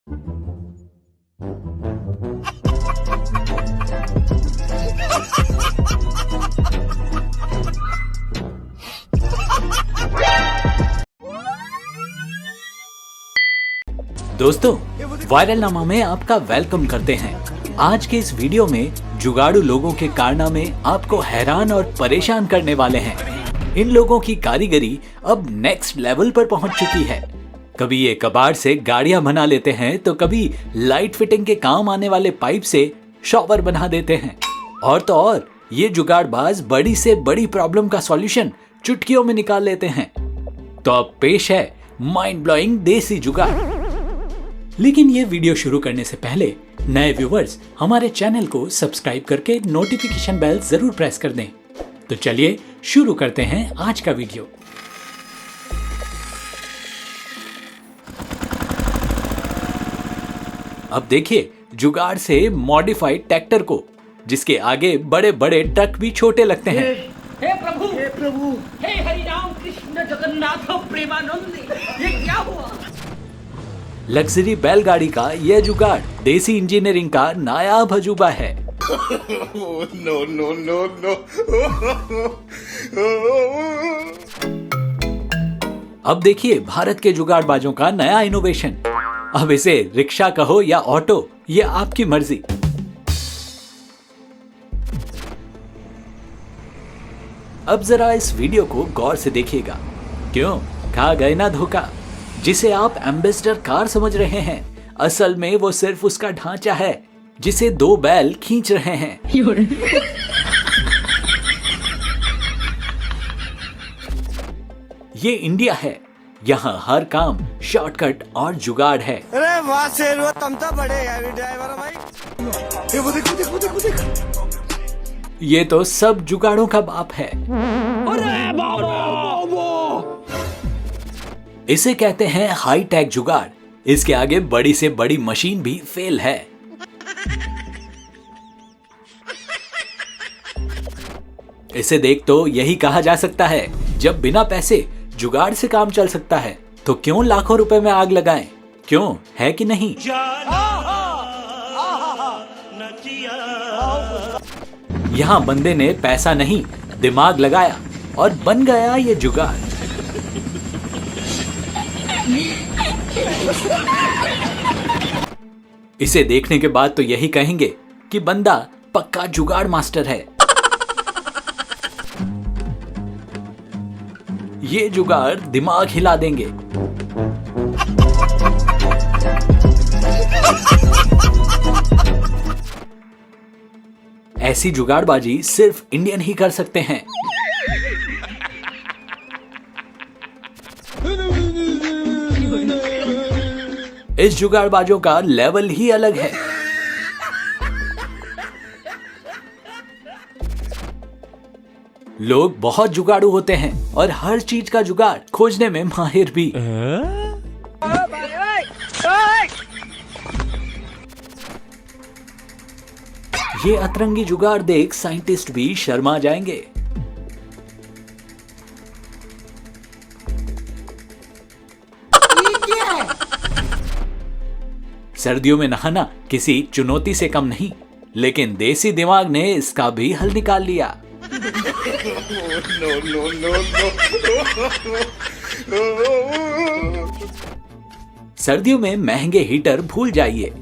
दोस्तों, वायरल नामा में आपका वेलकम करते हैं। आज के इस वीडियो में जुगाड़ू लोगों के कारनामे आपको हैरान और परेशान करने वाले हैं। इन लोगों की कारीगरी अब नेक्स्ट लेवल पर पहुंच चुकी है। कभी ये कबाड़ से गाड़ियां बना लेते हैं तो कभी लाइट फिटिंग के काम आने वाले पाइप से शॉवर बना देते हैं। और तो और ये जुगाड़बाज बड़ी से बड़ी प्रॉब्लम का सॉल्यूशन चुटकियों में निकाल लेते हैं। तो अब पेश है माइंड ब्लोइंग देसी जुगाड़। लेकिन ये वीडियो शुरू करने से पहले नए व्यूवर्स हमारे चैनल को सब्सक्राइब करके नोटिफिकेशन बेल जरूर प्रेस कर दें। तो चलिए शुरू करते हैं आज का वीडियो। अब देखिए जुगाड़ से मॉडिफाइड ट्रैक्टर को, जिसके आगे बड़े बड़े ट्रक भी छोटे लगते हैं। हे प्रभु, हे हरि राम कृष्ण जगन्नाथ प्रेमानंद, ये क्या हुआ? लग्जरी बैलगाड़ी का यह जुगाड़ देसी इंजीनियरिंग का नायाब अजूबा है। नो। अब देखिए भारत के जुगाड़बाजों का नया इनोवेशन। अब इसे रिक्शा कहो या ऑटो, ये आपकी मर्जी। अब जरा इस वीडियो को गौर से देखिएगा। क्यों खा गए ना धोखा? जिसे आप एम्बेसडर कार समझ रहे हैं, असल में वो सिर्फ उसका ढांचा है जिसे दो बैल खींच रहे हैं। ये इंडिया है, यहाँ हर काम शॉर्टकट और जुगाड़ है। अरे वाह शेर, तुम तो बड़े यार ड्राइवर भाई। वो देखो। ये तो सब जुगाड़ों का बाप है। अरे बाबा! इसे कहते हैं हाई टेक जुगाड़। इसके आगे बड़ी से बड़ी मशीन भी फेल है। इसे देख तो यही कहा जा सकता है, जब बिना पैसे जुगाड़ से काम चल सकता है तो क्यों लाखों रुपए में आग लगाएं? क्यों, है कि नहीं? यहाँ बंदे ने पैसा नहीं दिमाग लगाया और बन गया ये जुगाड़। इसे देखने के बाद तो यही कहेंगे कि बंदा पक्का जुगाड़ मास्टर है। ये जुगाड़ दिमाग हिला देंगे। ऐसी जुगाड़बाजी सिर्फ इंडियन ही कर सकते हैं। इस जुगाड़बाजों का लेवल ही अलग है। लोग बहुत जुगाड़ू होते हैं और हर चीज का जुगाड़ खोजने में माहिर भी। ये अतरंगी जुगाड़ देख साइंटिस्ट भी शर्मा जाएंगे। सर्दियों में नहाना किसी चुनौती से कम नहीं, लेकिन देसी दिमाग ने इसका भी हल निकाल लिया। सर्दियों में महंगे हीटर भूल जाइए।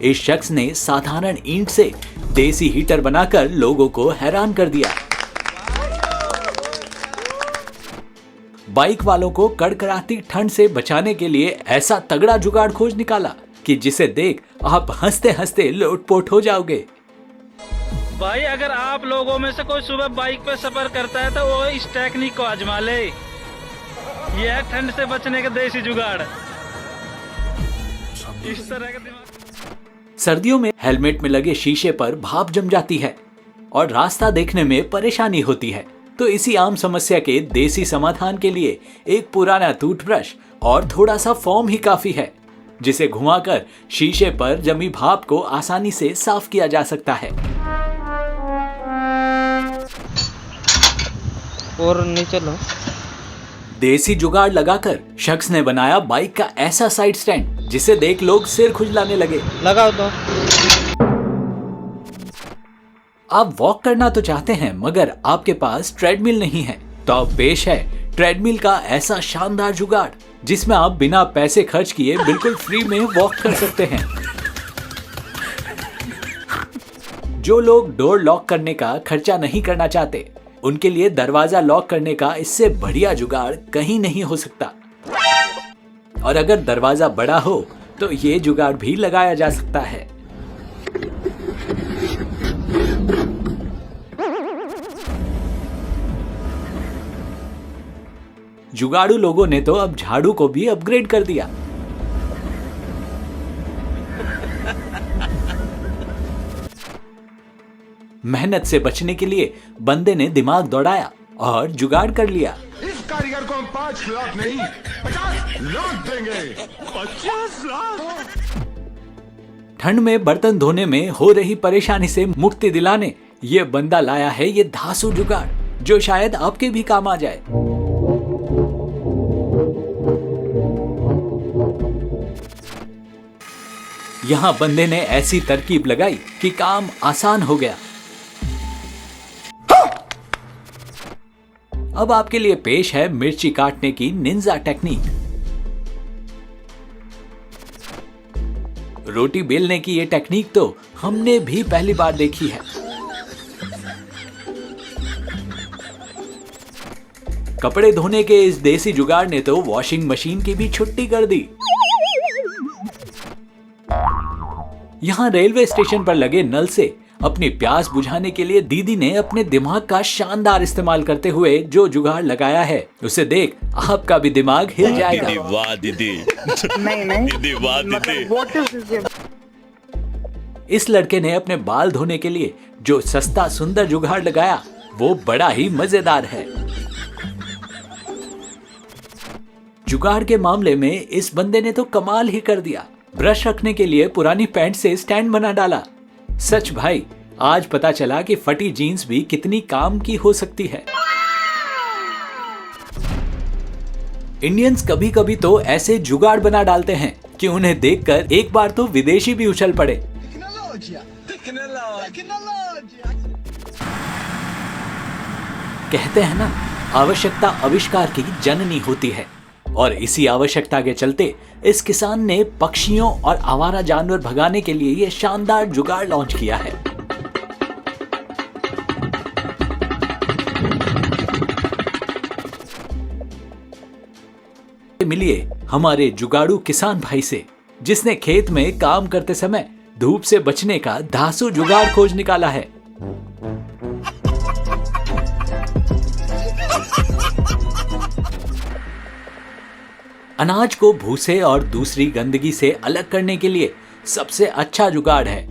इस शख्स ने साधारण ईंट से देसी हीटर बनाकर लोगों को हैरान कर दिया। बाइक वालों को कड़कड़ाती ठंड से बचाने के लिए ऐसा तगड़ा जुगाड़ खोज निकाला कि जिसे देख आप हंसते हंसते लोटपोट हो जाओगे। भाई अगर आप लोगों में से कोई सुबह बाइक पे सफर करता है तो वो इस टेक्निक को आजमा ले। ये है ठंड से बचने का देसी जुगाड़। इस तरह का दिमाग। सर्दियों में हेलमेट में लगे शीशे पर भाप जम जाती है और रास्ता देखने में परेशानी होती है। तो इसी आम समस्या के देसी समाधान के लिए एक पुराना टूथब्रश और थोड़ा सा फोम ही काफी है, जिसे घुमाकर शीशे पर जमी भाप को आसानी से साफ किया जा सकता है। और नीचे लो। देसी जुगाड़ लगाकर शख्स ने बनाया बाइक का ऐसा साइड स्टैंड जिसे देख लोग सिर खुजलाने लगे। लगाओ तो। आप वॉक करना तो चाहते हैं मगर आपके पास ट्रेडमिल नहीं है, तो अब पेश है ट्रेडमिल का ऐसा शानदार जुगाड़ जिसमें आप बिना पैसे खर्च किए बिल्कुल फ्री में वॉक कर सकते हैं। जो लोग डोर लॉक करने का खर्चा नहीं करना चाहते, उनके लिए दरवाजा लॉक करने का इससे बढ़िया जुगाड़ कहीं नहीं हो सकता। और अगर दरवाजा बड़ा हो तो ये जुगाड़ भी लगाया जा सकता है। जुगाड़ू लोगों ने तो अब झाड़ू को भी अपग्रेड कर दिया। मेहनत से बचने के लिए बंदे ने दिमाग दौड़ाया और जुगाड़ कर लिया। इस कारीगर को हम 5 लाख नहीं 50 लाख देंगे। 50 लाख। ठंड में बर्तन धोने में हो रही परेशानी से मुक्ति दिलाने ये बंदा लाया है ये धांसू जुगाड़, जो शायद आपके भी काम आ जाए। यहां बंदे ने ऐसी तरकीब लगाई कि काम आसान हो गया। अब आपके लिए पेश है मिर्ची काटने की निंजा टेक्निक। रोटी बेलने की ये टेक्निक तो हमने भी पहली बार देखी है। कपड़े धोने के इस देसी जुगाड़ ने तो वॉशिंग मशीन की भी छुट्टी कर दी। यहां रेलवे स्टेशन पर लगे नल से अपनी प्यास बुझाने के लिए दीदी ने अपने दिमाग का शानदार इस्तेमाल करते हुए जो जुगाड़ लगाया है, उसे देख आपका भी दिमाग हिल जाएगा। वाह दीदी। नहीं दीदी वाह दीदी। इस लड़के ने अपने बाल धोने के लिए जो सस्ता सुंदर जुगाड़ लगाया वो बड़ा ही मजेदार है। जुगाड़ के मामले में इस बंदे ने तो कमाल ही कर दिया। ब्रश रखने के लिए पुरानी पैंट से स्टैंड बना डाला। सच भाई, आज पता चला कि फटी जीन्स भी कितनी काम की हो सकती है। इंडियंस कभी कभी तो ऐसे जुगाड़ बना डालते हैं कि उन्हें देखकर एक बार तो विदेशी भी उछल पड़े। कहते हैं ना, आवश्यकता आविष्कार की जननी होती है, और इसी आवश्यकता के चलते इस किसान ने पक्षियों और आवारा जानवर भगाने के लिए यह शानदार जुगाड़ लॉन्च किया है। मिलिए हमारे जुगाड़ू किसान भाई से, जिसने खेत में काम करते समय धूप से बचने का धांसू जुगाड़ खोज निकाला है। अनाज को भूसे और दूसरी गंदगी से अलग करने के लिए सबसे अच्छा जुगाड़ है।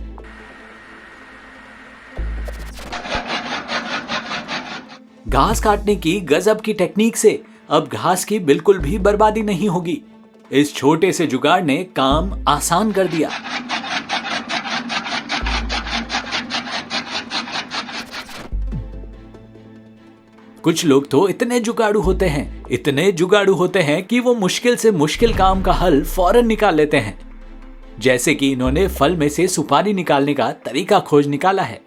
घास काटने की गजब की टेक्निक से अब घास की बिल्कुल भी बर्बादी नहीं होगी। इस छोटे से जुगाड़ ने काम आसान कर दिया। कुछ लोग तो इतने जुगाड़ू होते हैं कि वो मुश्किल से मुश्किल काम का हल फौरन निकाल लेते हैं। जैसे कि इन्होंने फल में से सुपारी निकालने का तरीका खोज निकाला है।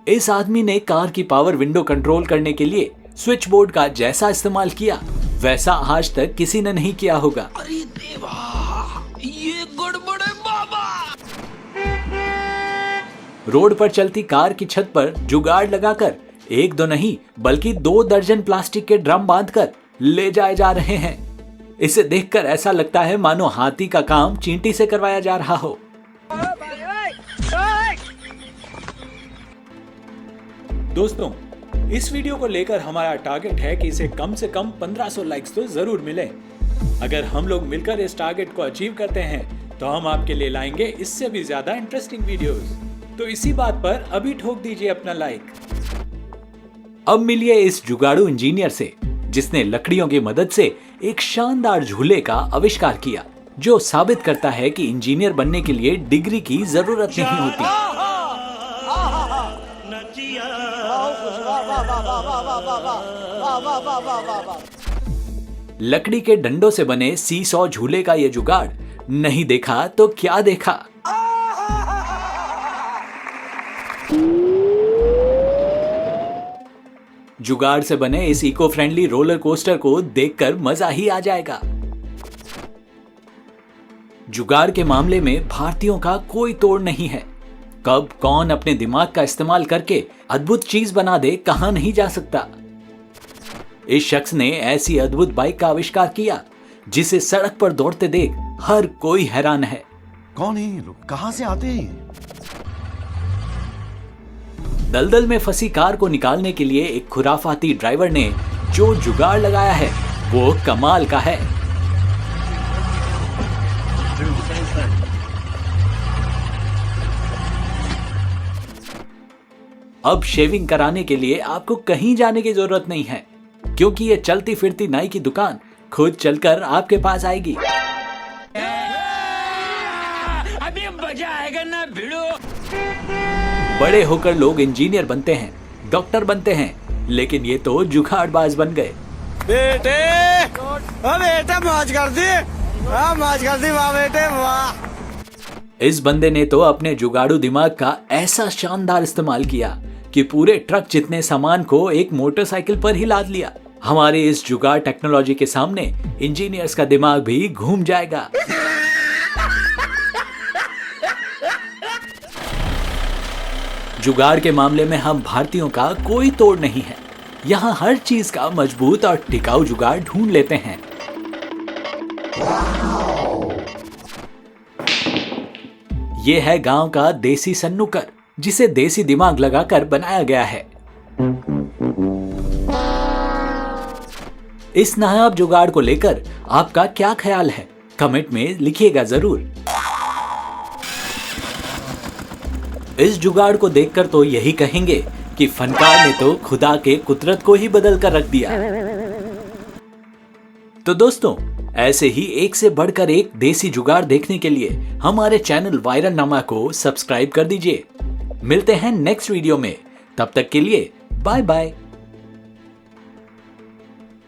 इस आदमी ने कार की पावर विंडो कंट्रोल करने के लिए स्विच बोर्ड का जैसा इस्तेमाल किया, वैसा आज तक किसी ने नहीं किया होगा। अरे देवा, ये गड़बड़ है बाबा। रोड पर चलती कार की छत पर जुगाड़ लगाकर 1-2 नहीं बल्कि 2 दर्जन प्लास्टिक के ड्रम बांधकर ले जाए जा रहे हैं। इसे देखकर ऐसा लगता है मानो हाथी का काम चींटी से करवाया जा रहा हो। दोस्तों, इस वीडियो को लेकर हमारा टारगेट है कि इसे कम से कम 1500 लाइक्स तो जरूर मिले। अगर हम लोग मिलकर इस टारगेट को अचीव करते हैं तो हम आपके लिए लाएंगे इससे भी ज्यादा इंटरेस्टिंग वीडियोस। तो इसी बात पर अभी ठोक दीजिए अपना लाइक। अब मिलिए इस जुगाड़ू इंजीनियर से, जिसने लकड़ियों की मदद से एक शानदार झूले का आविष्कार किया, जो साबित करता है कि इंजीनियर बनने के लिए डिग्री की जरूरत नहीं होती। लकड़ी के डंडों से बने सीसॉ झूले का ये जुगाड़ नहीं देखा तो क्या देखा। जुगाड़ से बने इस इको फ्रेंडली रोलर कोस्टर को देखकर मजा ही आ जाएगा। जुगाड़ के मामले में भारतीयों का कोई तोड़ नहीं है। कब कौन अपने दिमाग का इस्तेमाल करके अद्भुत चीज बना दे कहां नहीं जा सकता। इस शख्स ने ऐसी अद्भुत बाइक का आविष्कार किया जिसे सड़क पर दौड़ते देख हर कोई हैरान है। कौन है ये लोग, कहां से आते हैं? दलदल में फंसी कार को निकालने के लिए एक खुराफाती ड्राइवर ने जो जुगाड़ लगाया है वो कमाल का है। अब शेविंग कराने के लिए आपको कहीं जाने की जरूरत नहीं है, क्योंकि ये चलती फिरती नाई की दुकान खुद चलकर आपके पास आएगी। अभी मजा आएगा ना भिड़ो। बड़े होकर लोग इंजीनियर बनते हैं, डॉक्टर बनते हैं, लेकिन ये तो जुगाड़बाज बन गए। बेटे बेटे मौज कर दी, मौज कर दी, वाह बेटे वाह। इस बंदे ने तो अपने जुगाड़ू दिमाग का ऐसा शानदार इस्तेमाल किया कि पूरे ट्रक जितने सामान को एक मोटरसाइकिल पर ही लाद लिया। हमारे इस जुगाड़ टेक्नोलॉजी के सामने इंजीनियर्स का दिमाग भी घूम जाएगा। जुगाड़ के मामले में हम भारतीयों का कोई तोड़ नहीं है। यहाँ हर चीज का मजबूत और टिकाऊ जुगाड़ ढूंढ लेते हैं। ये है गांव का देसी सन्नुकर, जिसे देसी दिमाग लगाकर बनाया गया है। इस नायाब जुगाड़ को लेकर आपका क्या ख्याल है, कमेंट में लिखिएगा जरूर। इस जुगाड़ को देखकर तो यही कहेंगे कि फनकार ने तो खुदा के कुदरत को ही बदल कर रख दिया। तो दोस्तों, ऐसे ही एक से बढ़कर एक देसी जुगाड़ देखने के लिए हमारे चैनल वायरलनामा को सब्सक्राइब कर दीजिए। मिलते हैं नेक्स्ट वीडियो में, तब तक के लिए बाय बाय।